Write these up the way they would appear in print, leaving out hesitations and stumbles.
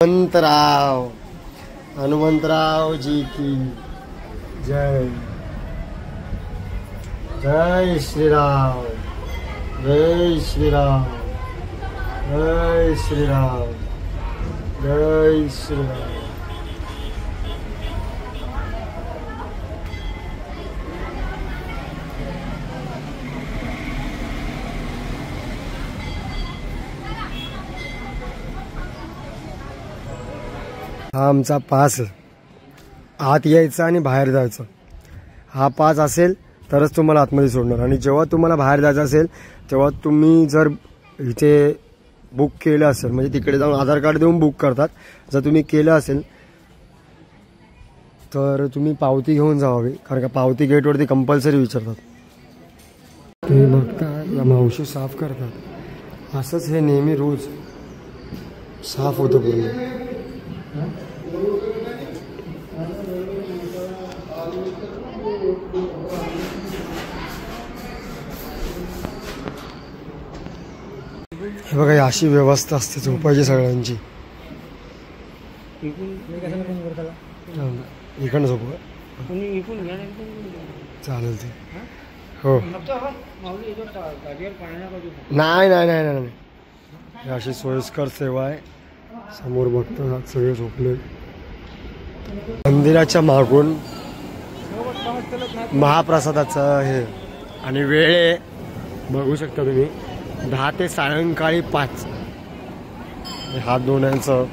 हनुमंतराव हनुमंतराव जी की जय। जय श्री राम, जय श्री राम, जय श्री राम, जय श्री राम। हा आमचा पास आहे, आत यायचं आणि बाहेर जायचं। हा पास असेल तरच तुम्हाला आतमध्ये सोडणार, आणि जेव्हा तुम्हाला बाहेर जायचं असेल तेव्हा तुम्ही जर इथे बुक केलं असेल, म्हणजे तिकडे जाऊन आधार कार्ड देऊन बुक करतात, जर तुम्ही केलं असेल तर तुम्ही पावती घेऊन जावावी, कारण का पावती गेटवरती कंपल्सरी विचारतात। तुम्ही बघता या मावशी साफ करतात, असंच हे नेहमी रोज साफ होतं पूर्ण। हे बघा अशी व्यवस्था असते झोपायची सगळ्यांची। इकडनं झोपू चालेल ते, हो नाही नाही नाही नाही, अशी सोयीस्कर सेवा आहे। समोर बघतो सगळे झोपले। मंदिराच्या मागून महाप्रसादाचं हे, आणि वेळ बघू शकता तुम्ही 10 ते सायंकाळी 5। हात धुण्याचं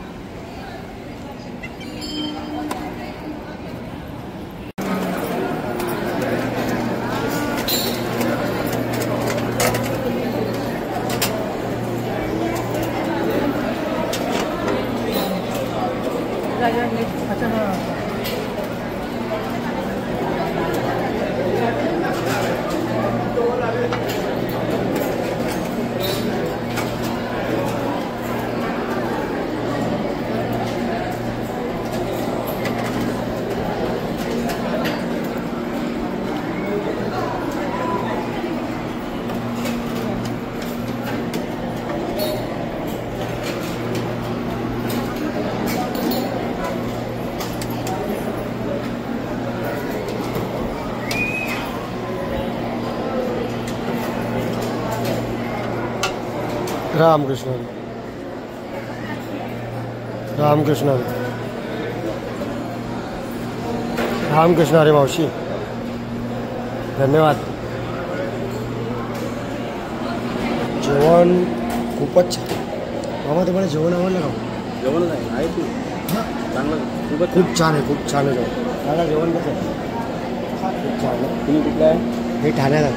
रामकृष्ण रामकृष्ण रामकृष्ण हरी मावशी, धन्यवाद। जेवण खूपच छान। मामा तुम्हाला जेवण आवडलं का? जेवण आहे तू चांगलं, खूप छान आहे, खूप छान आहे जेवण। दादा जेवण कसं आहे? खूप छान आहे। तुम्ही कुठलं आहे? हे ठाण्यात आहे,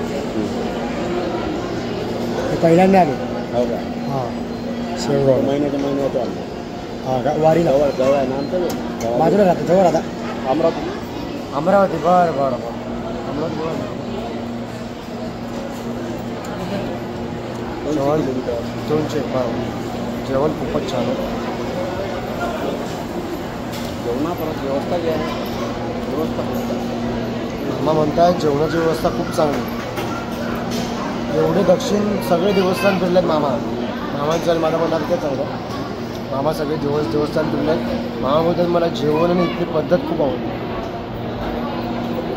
हे पहिल्यांदा आले। हो का? हां शेवगाव महिन्याच्या आलो। हां का? वारीला जवळ आहे ना आमचं, बाजूला राहतं, जवळ राहता अमरावती। अमरावती, बरं बरं बरं, अमरावती बरं। जेवण खूपच छान आहे। जेवणा परत व्यवस्था जी आहे, व्यवस्था मामा म्हणताय जेवणाची व्यवस्था खूप चांगली। एवढे दक्षिण सगळे देवस्थान फिरलेत मामांचं, माझा म्हणणार तेच चांगलं। मामा सगळे देवस्थान फिरलेत। मामा बोलतात मला जेवण आणि इथली पद्धत खूप आवडली,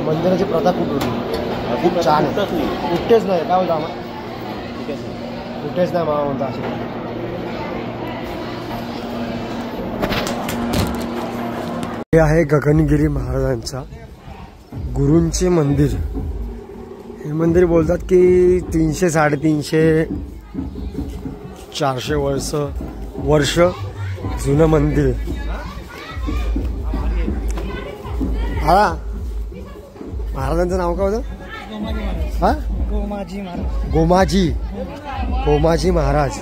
मंदिराची प्रथा खूप होती, खूप छान आहे। कुठेच नाही काय होतं मामा, कुठेच नाही मामा म्हणता असे। हे आहे गगनगिरी महाराजांच्या गुरूंचे मंदिर। हे मंदिर बोलतात की 300, 350, 400 वर्ष जुनं मंदिर। हा महाराजांचं नाव काय होतं? हा गोमाजी महाराज।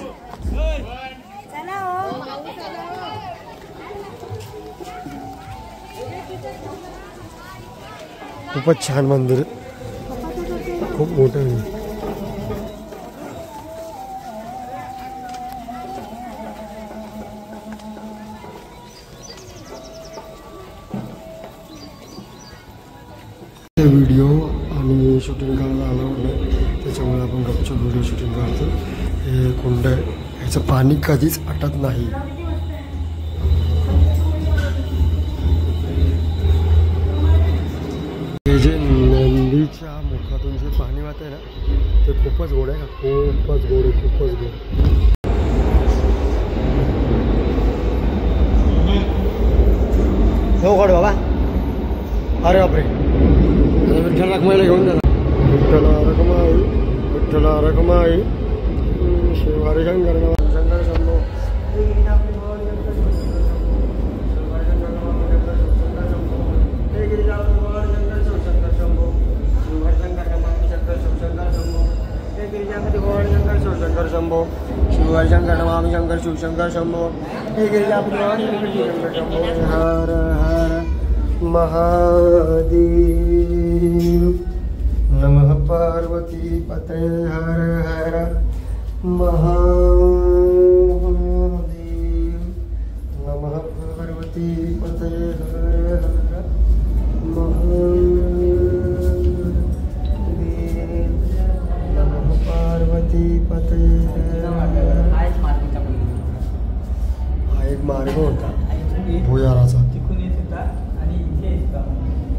खूपच छान मंदिर, खूप मोठं आहे। व्हिडिओ आणि शूटिंग करायला अलाउड नाही, त्याच्यामुळे आपण गपचूप व्हिडिओ शूटिंग करतो। हे कुंड आहे, ह्याचं पाणी कधीच आटत नाही। आहे ना ते खूपच गोड आहे का, खूपच गोड आहे, खूपच गोड. हो गोड बाबा. अरे बापरे, विठ्ठल रखमाईला घेऊन जा. विठ्ठला रखमाई, विठ्ठला रखमाई, शिवारी शंकर शंकर शंभो. शंकर शंभो शिवहर शंकर नमामि शंकर शिवशंकर शंभो हे गिरिजापति शंकर शंभो. हर हर महादेव नमः पार्वती पते. हर हर महादेव नमः पार्वती पते. हर हर महादेव नमः पार्वती पते. हा एक मार्ग होता भुयाराचा,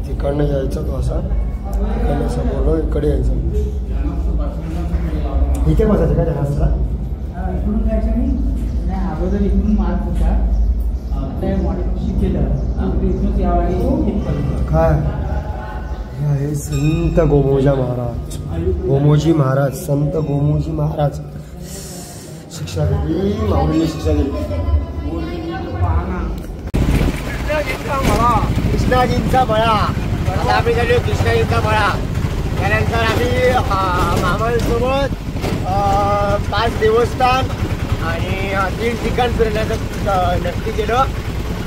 तिकडनं यायचा तो असा, तिकडनं समोर इकडे यायचं. इथे बसायचं का त्या रस्त्याला? इकडून जायचं नाही, अगोदर इकडून मार्ग होता, आता मॉडिफिकेशन केलं, इथूनच यावेळी काय हे संत गोमोजा महाराज, गोमोजी महाराज, संत गोमोजी महाराज शिक्षा दिली, माऊलीने शिक्षा दिली. कृष्णाजींचा मळा, आता आम्ही झालो कृष्णाजींचा मळा. त्यानंतर आम्ही मामांसोबत 5 देवस्थान आणि 3 ठिकाण फिरण्याचं नक्की केलं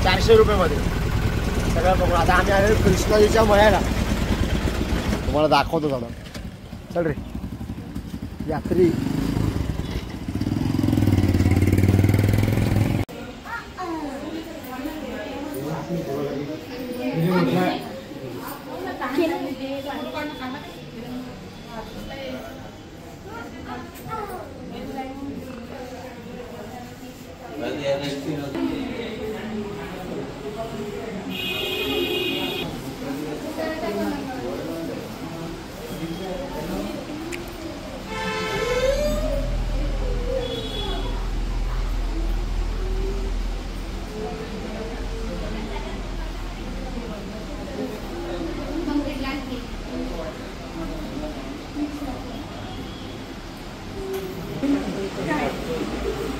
400 रुपयामध्ये सगळं बघून. आता आम्ही आलो कृष्णाजीच्या मळ्याला, तुम्हाला दाखवतो दादा. चल रे यात्री.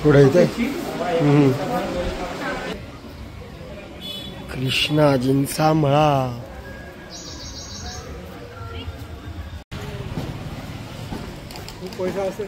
पुढे इथे कृष्णाजींचा मळा. पैसा असेल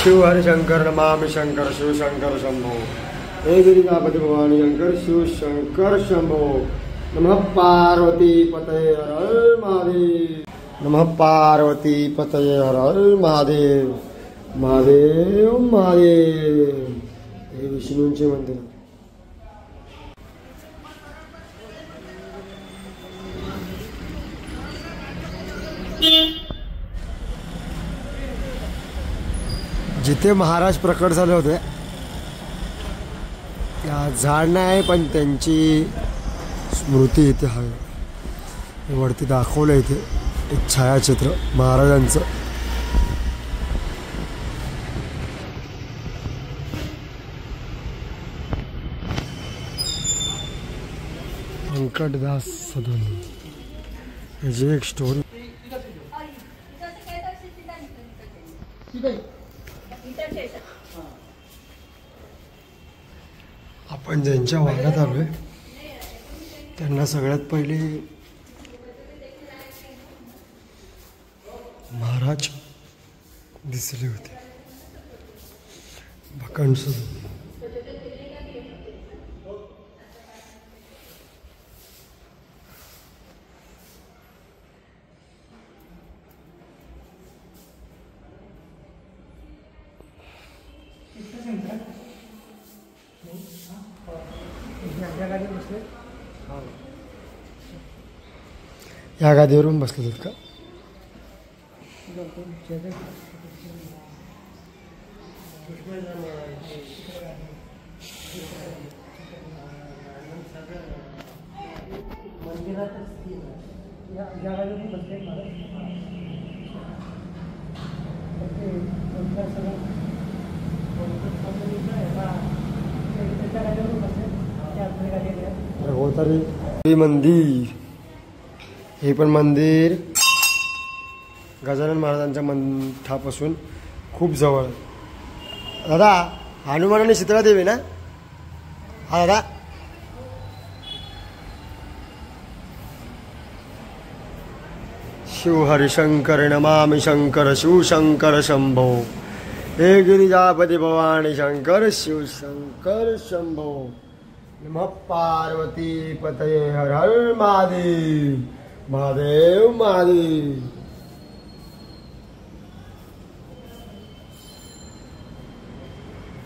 शिवहर शंकर नमामि शंकर शिवशंकर शंभो हे गिरिजापति भवानी शंकर शिवशंकर शंभो. नमः पार्वती पतये हर हर महादेव. नमः पार्वती पतये हर हर महादेव. महादेव महादेव हे विष्णूंचे मंदिर. जिथे महाराज प्रकट झाले होते त्या झाड नाही, पण त्यांची स्मृती इथे आहे. वरती दाखवलं इथे एक छायाचित्र महाराजांचं. व्यंकटदास सदन याची एक स्टोरी. आपण ज्यांच्या वाड्यात आलोय त्यांना सगळ्यात पहिले महाराज दिसले होते. भकंस ह्या गादीवरून बसले का? होतारी मंदिर, हे पण मंदिर गजानन महाराजांच्या मंठापासून खूप जवळ. दादा हनुमानाने शीतळा देवी ना हा दादा? शिव हरिशंकर नमामि शंकर शिवशंकर शंभो, हे गिरिजापति भवानी शंकर शिव शंकर शंभो. नमः पार्वती पतये हर हर महादेव, महादेव महादेव.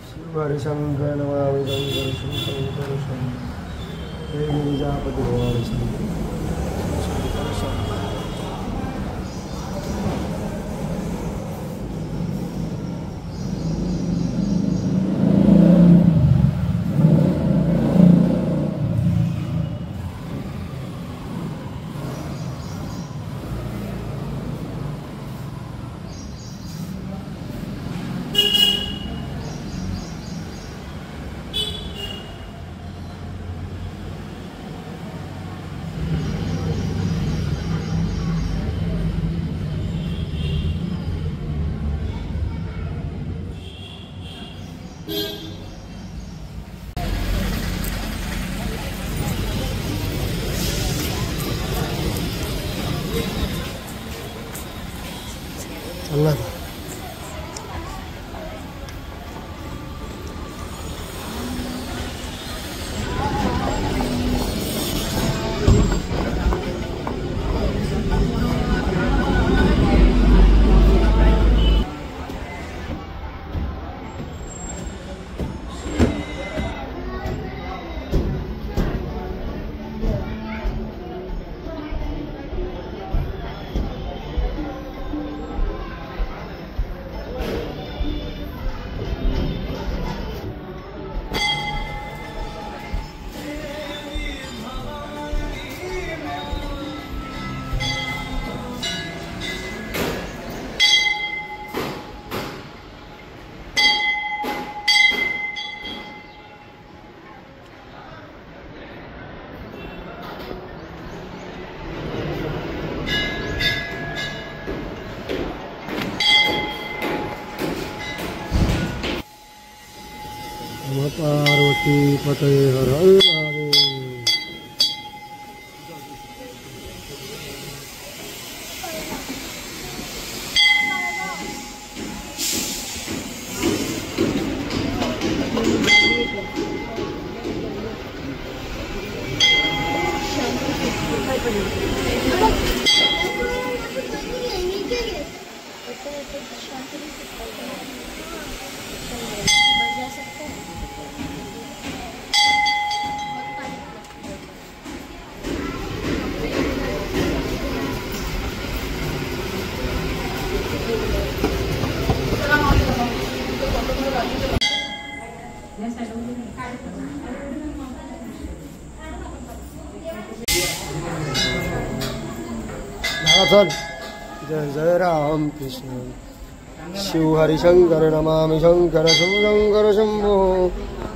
शिव हरिशंकर नमामि शंकर शिवशंकर शंभो, हे गिरिजापति भवानी शंकर शिवशंकर शंभो. चला पार्वती पतये हर हर महादेव. चल जय जय राम कृष्ण. शिव हरिशंकर नमामि शंकर शिवशंकर शंभो,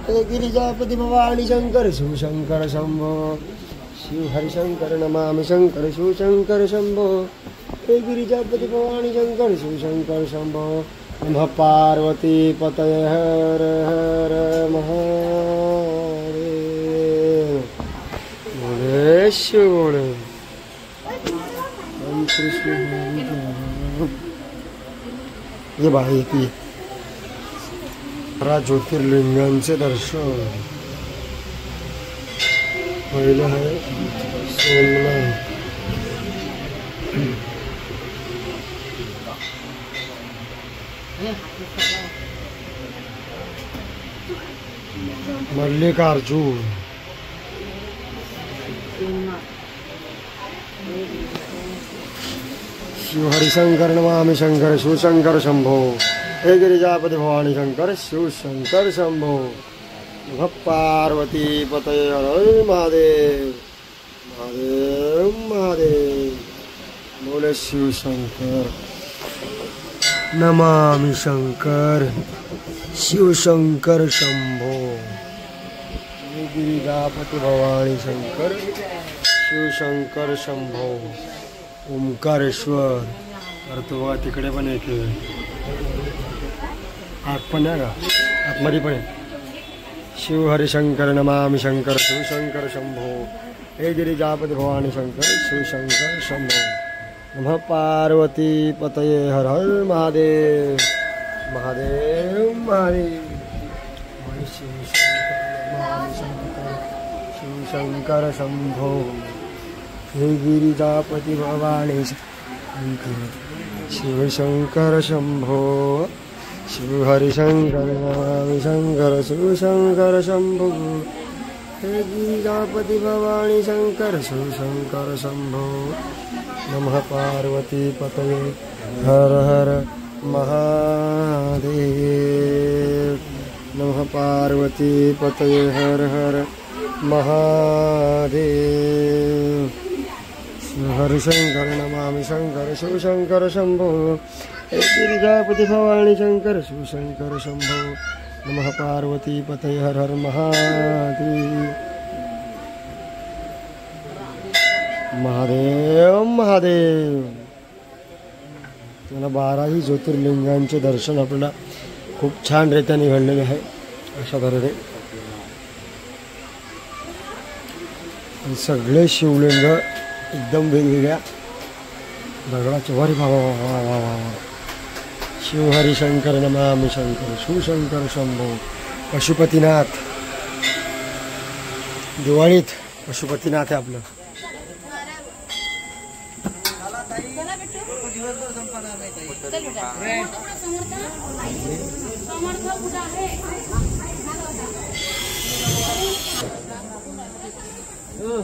हे गिरिजापति भवानी शंकर शिवशंकर शंभो. शिव हरिशंकर नमामि शंकर शिवशंकर शंभो, हे गिरिजापति भवानी शंकर शिवशंकर शंभो. नमः पार्वती पतये हर हर महादेव. बोले शिव बोले कृष्ण. ये बाई येते 12 ज्योतिर्लिंगांचे दर्शन. पहिलं आहे सोमनाथ, मल्लिकार्जुन, शिवहरिशंकर नमामि शंकर शिवशंकर शंभो हे गिरिजापति भवानी शंकर शिवशंकर शंभो नमः पार्वती पतये हर हर महादेव महादेव महादेव बोले शिवशंकर नमामि शंकर शिवशंकर शंभो हे गिरिजापति भवानी शंकर शिवशंकर शंभो ओंकारेश्वर. तर तो बघा तिकडे पण येते आत पण आहे का आतमध्ये पण आहे. शिव हरिशंकर नमामि शंकर शिवशंकर शंभो हे गिरिजापति भवानी शंकर शिवशंकर शंभो नमः पार्वती पतये हर हर महादेव महादेव महादेव. शिवशंकर शंभो हे गिरिजापति भवानी शंकर शिवशंकर शंभो शिव हरिशंकर नमामि शंकर शिवशंकर शंभो हे गिरिजापति भवानी शंकर शिवशंकर शंभो नमः पार्वती पतये हर हर महादेव नमः पार्वती पतये हर हर महादेव. हरिशंकर नमामि शंकर शिवशंकर शंभो हे गिरिजापति भवानी शंकर शिवशंकर शंभो नमः पार्वती पतये हर हर महादेव महादेव महादेव. त्याला 12ही ज्योतिर्लिंगांचे दर्शन आपल्याला खूप छान रीतीने घडलेले आहे. अशा तऱ्हेने सगळे शिवलिंग एकदम वेगवेगळ्या दगडाचे वारी वा वा वा वा वा. शिव हरिशंकर नमामि शंकर शिवशंकर शंभो. पशुपतीनाथ दिवाळीत पशुपतीनाथ आहे आपलं. हो